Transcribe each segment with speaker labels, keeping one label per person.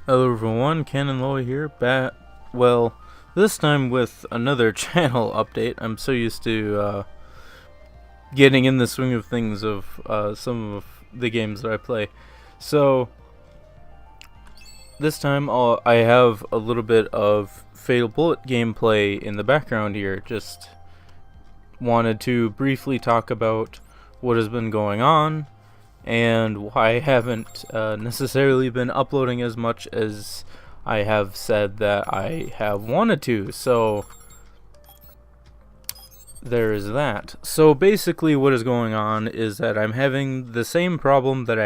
Speaker 1: Hello everyone, Canon Loa here, well, this time with another channel update. I'm so used to getting in the swing of things of some of the games that I play. So, this time I have a little bit of Fatal Bullet gameplay in the background here. Just wanted to briefly talk about what has been going on and why I haven't necessarily been uploading as much as I have said that I have wanted to. So there is that. So basically what is going on is that I'm having the same problem that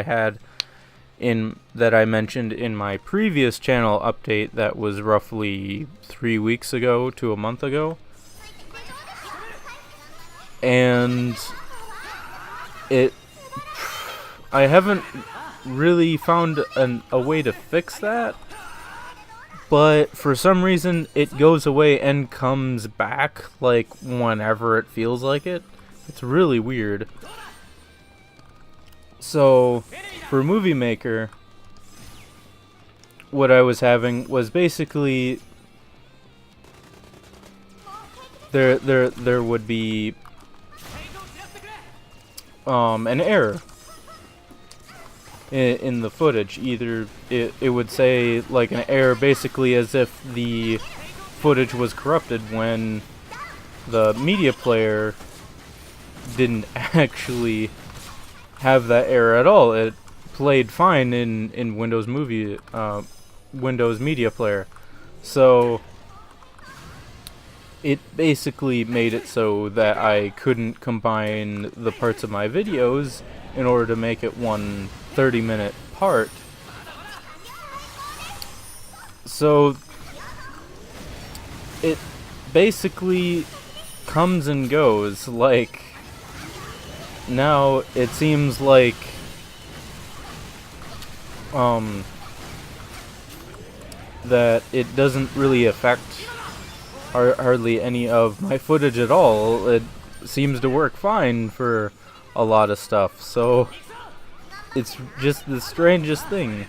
Speaker 1: I mentioned in my previous channel update that was roughly 3 weeks ago to a month ago. And I haven't really found a way to fix that, but for some reason it goes away and comes back like whenever it feels like it. It's really weird. So for Movie Maker, what I was having was basically there would be an error in the footage. Either it would say like an error, basically as if the footage was corrupted, when the media player didn't actually have that error at all. It played fine in Windows Media Player. So it basically made it so that I couldn't combine the parts of my videos in order to make it one 30-minute part. So it basically comes and goes. Like, now it seems like that it doesn't really affect hardly any of my footage at all. It seems to work fine for a lot of stuff. So it's just the strangest thing.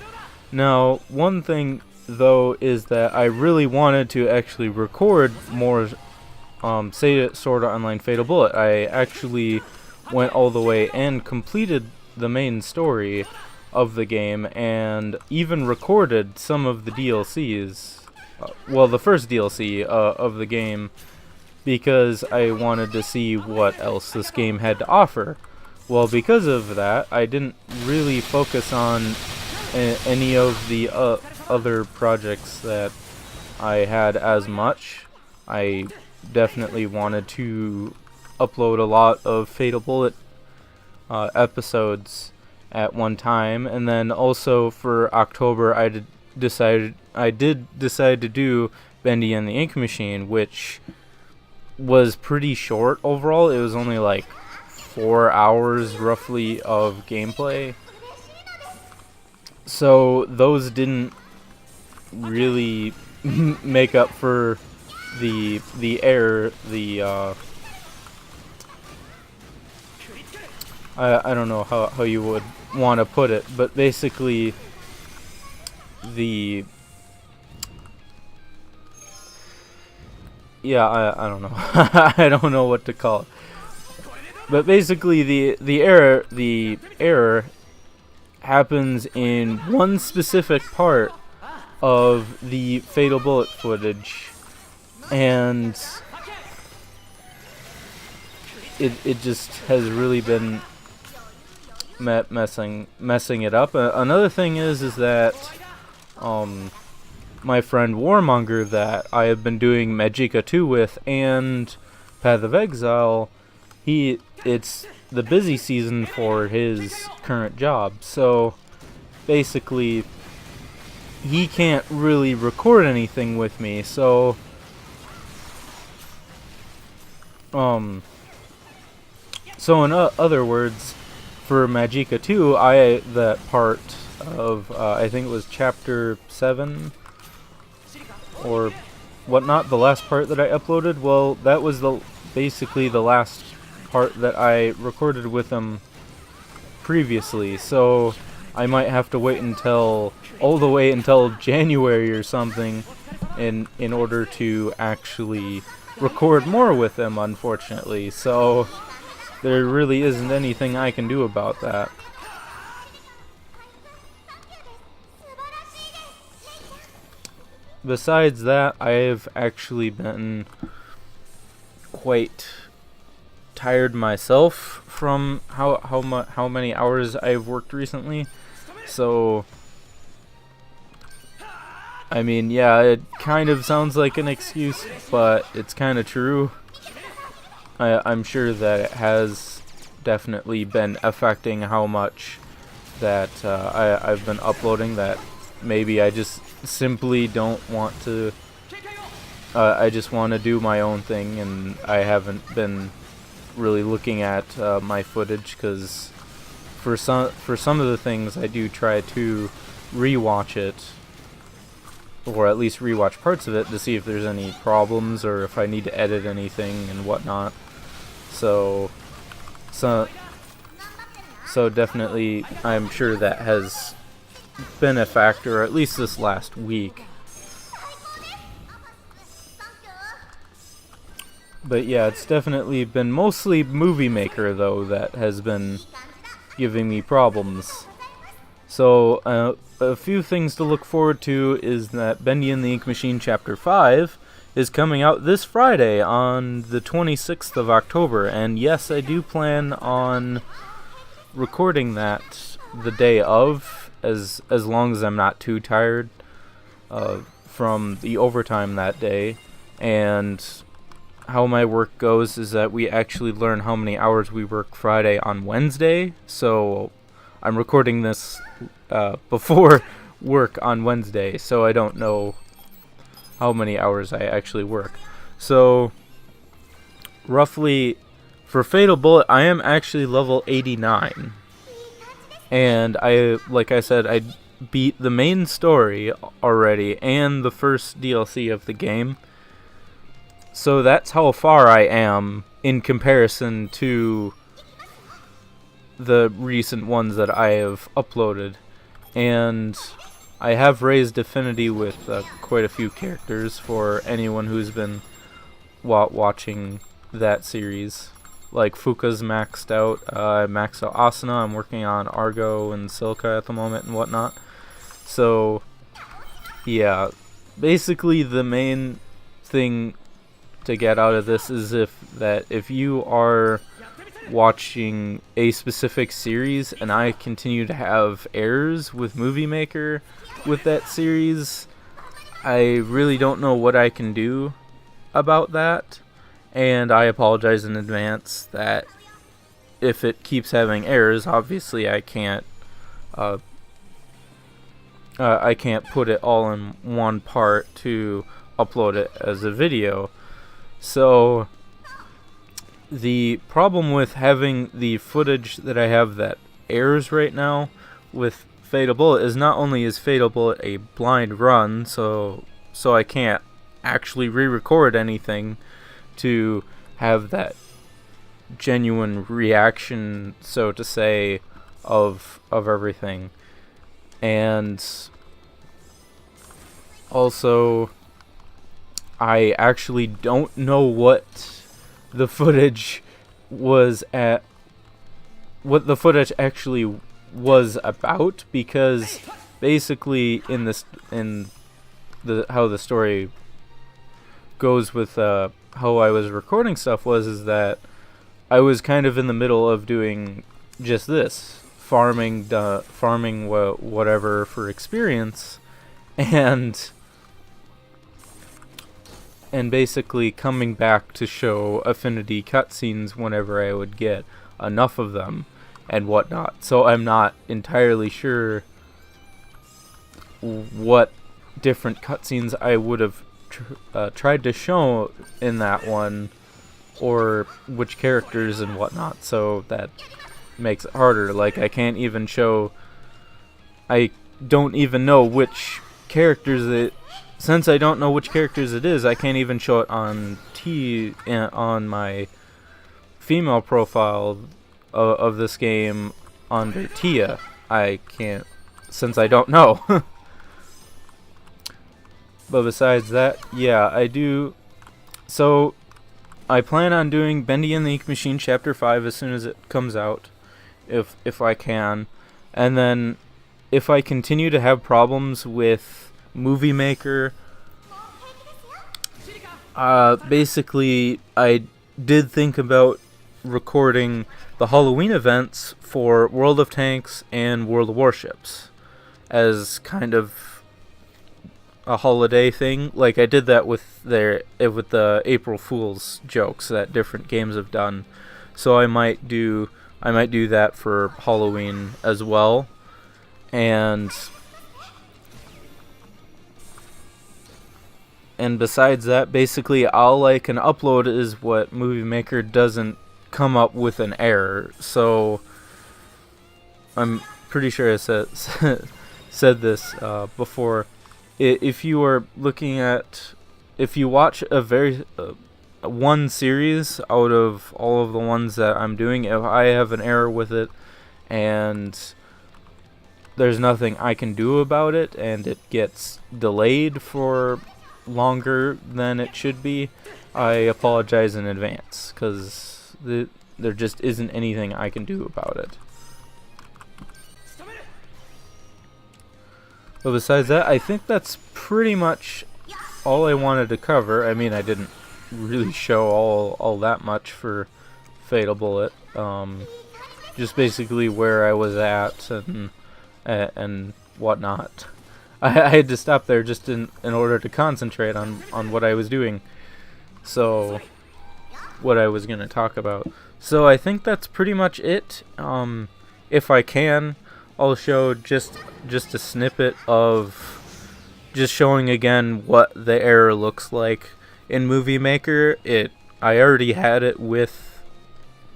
Speaker 1: Now, one thing though is that I really wanted to actually record more Sword Art Online Fatal Bullet. I actually went all the way and completed the main story of the game, and even recorded some of the DLCs. Well, the first DLC of the game, because I wanted to see what else this game had to offer. Well, because of that, I didn't really focus on any of the other projects that I had as much. I definitely wanted to upload a lot of Fatal Bullet episodes at one time, and then also for October I did decide to do Bendy and the Ink Machine, which was pretty short overall. It was only like 4 hours roughly of gameplay, so those didn't really make up for the error. I don't know how you would want to put it, but basically I don't know. I don't know what to call it. But basically the error happens in one specific part of the Fatal Bullet footage, and it just has really been messing it up. Another thing is that my friend Warmonger, that I have been doing Magicka 2 with and Path of Exile, it's the busy season for his current job, so basically he can't really record anything with me. So in other words, for Magicka 2, that part of I think it was chapter 7 or whatnot, the last part that I uploaded, well, that was basically the last part that I recorded with him previously. So I might have to wait until all the way until January or something in order to actually record more with them, unfortunately. So there really isn't anything I can do about that. Besides that, I've actually been quite tired myself from how many hours I've worked recently. So I mean, yeah, it kind of sounds like an excuse, but it's kind of true. I'm sure that it has definitely been affecting how much that I've been uploading, that maybe I just simply don't want to, I just want to do my own thing, and I haven't been really looking at my footage, because for some of the things I do try to rewatch it, or at least rewatch parts of it to see if there's any problems or if I need to edit anything and whatnot. So definitely I'm sure that has been a factor, at least this last week. But yeah, it's definitely been mostly Movie Maker, though, that has been giving me problems. So a few things to look forward to is that Bendy and the Ink Machine Chapter 5 is coming out this Friday on the 26th of October. And yes, I do plan on recording that the day of, as long as I'm not too tired from the overtime that day. And how my work goes is that we actually learn how many hours we work Friday on Wednesday. So I'm recording this before work on Wednesday, so I don't know how many hours I actually work. So roughly for Fatal Bullet, I am actually level 89. And like I said, I beat the main story already and the first DLC of the game. So that's how far I am in comparison to the recent ones that I have uploaded. And I have raised affinity with quite a few characters for anyone who's been watching that series. Like Fuka's maxed out, I maxed out Asuna, I'm working on Argo and Silka at the moment and whatnot. So yeah, basically the main thing to get out of this is if you are watching a specific series and I continue to have errors with Movie Maker with that series, I really don't know what I can do about that, and I apologize in advance that if it keeps having errors, obviously I can't put it all in one part to upload it as a video. So the problem with having the footage that I have that errors right now with Fatal Bullet is not only is Fatal Bullet a blind run, so I can't actually re-record anything to have that genuine reaction, so to say, of everything. And also, I actually don't know what the footage actually was about, because basically in how the story goes with how I was recording stuff is that I was kind of in the middle of doing just this, farming whatever for experience, and basically coming back to show Affinity cutscenes whenever I would get enough of them and whatnot. So I'm not entirely sure what different cutscenes I would have tried to show in that one, or which characters and whatnot, so that makes it harder. Like, I don't even know which characters since I don't know which characters it is, I can't even show it on my female profile of this game under Tia. I can't, since I don't know. But besides that, yeah, I do. So I plan on doing Bendy and the Ink Machine Chapter 5 as soon as it comes out, if I can. And then if I continue to have problems with Movie Maker, basically I did think about recording the Halloween events for World of Tanks and World of Warships as kind of a holiday thing. Like I did that with the April Fool's jokes that different games have done. So I might do that for Halloween as well. And besides that, basically all I can upload is what Movie Maker doesn't come up with an error. So I'm pretty sure I said this before. If you are looking at, if you watch a very one series out of all of the ones that I'm doing, if I have an error with it and there's nothing I can do about it and it gets delayed for longer than it should be, I apologize in advance, because there just isn't anything I can do about it. But besides that, I think that's pretty much all I wanted to cover. I mean, I didn't really show all that much for Fatal Bullet. Just basically where I was at and whatnot. I had to stop there just in order to concentrate on what I was doing. So, what I was going to talk about. So I think that's pretty much it. If I can, I'll show just a snippet of just showing again what the error looks like in Movie Maker. I already had it with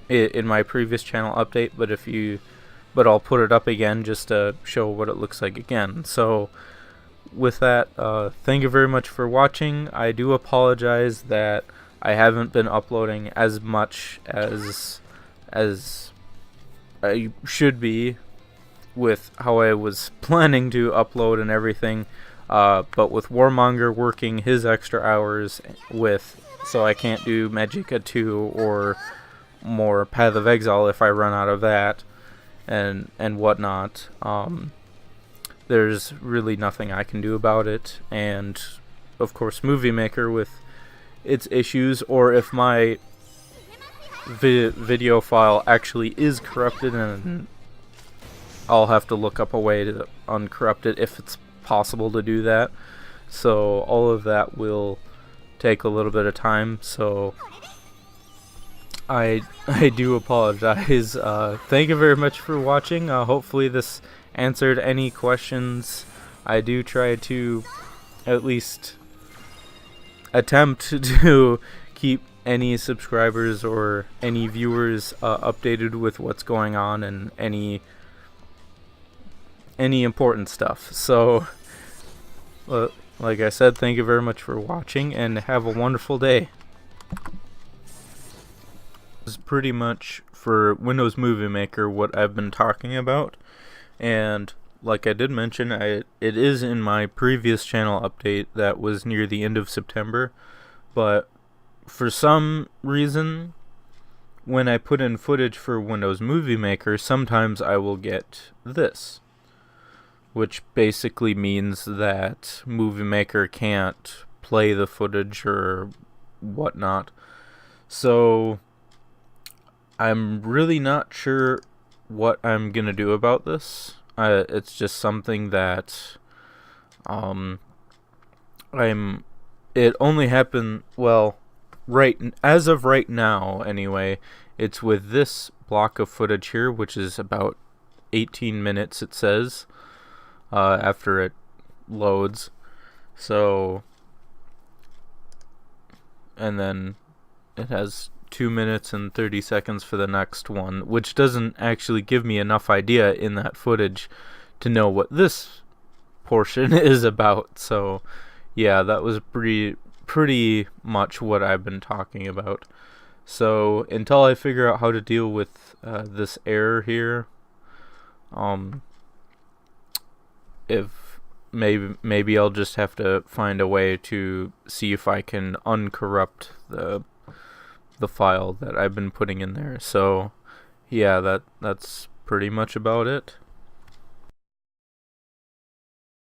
Speaker 1: it in my previous channel update, but I'll put it up again just to show what it looks like again. So with that, thank you very much for watching. I do apologize that I haven't been uploading as much as I should be with how I was planning to upload and everything, but with Warmonger working his extra hours so I can't do Magicka 2 or more Path of Exile if I run out of that and whatnot. There's really nothing I can do about it, and of course Movie Maker with its issues, or if my video file actually is corrupted, and I'll have to look up a way to uncorrupt it if it's possible to do that. So all of that will take a little bit of time, so I do apologize. Thank you very much for watching. Hopefully this answered any questions. I do try to at least attempt to keep any subscribers or any viewers updated with what's going on and any important stuff. So like I said, thank you very much for watching and have a wonderful day. This is pretty much for Windows Movie Maker what I've been talking about, and like I did mention, it is in my previous channel update that was near the end of September, but for some reason when I put in footage for Windows Movie Maker, sometimes I will get this, which basically means that Movie Maker can't play the footage or whatnot. So I'm really not sure what I'm gonna do about this. It's just something that it only happened, well, as of right now anyway, it's with this block of footage here, which is about 18 minutes it says after it loads. So, and then it has 2 minutes and 30 seconds for the next one, which doesn't actually give me enough idea in that footage to know what this portion is about. So yeah, that was pretty much what I've been talking about. So until I figure out how to deal with this error here, if maybe I'll just have to find a way to see if I can uncorrupt the file that I've been putting in there. So yeah, that's pretty much about it.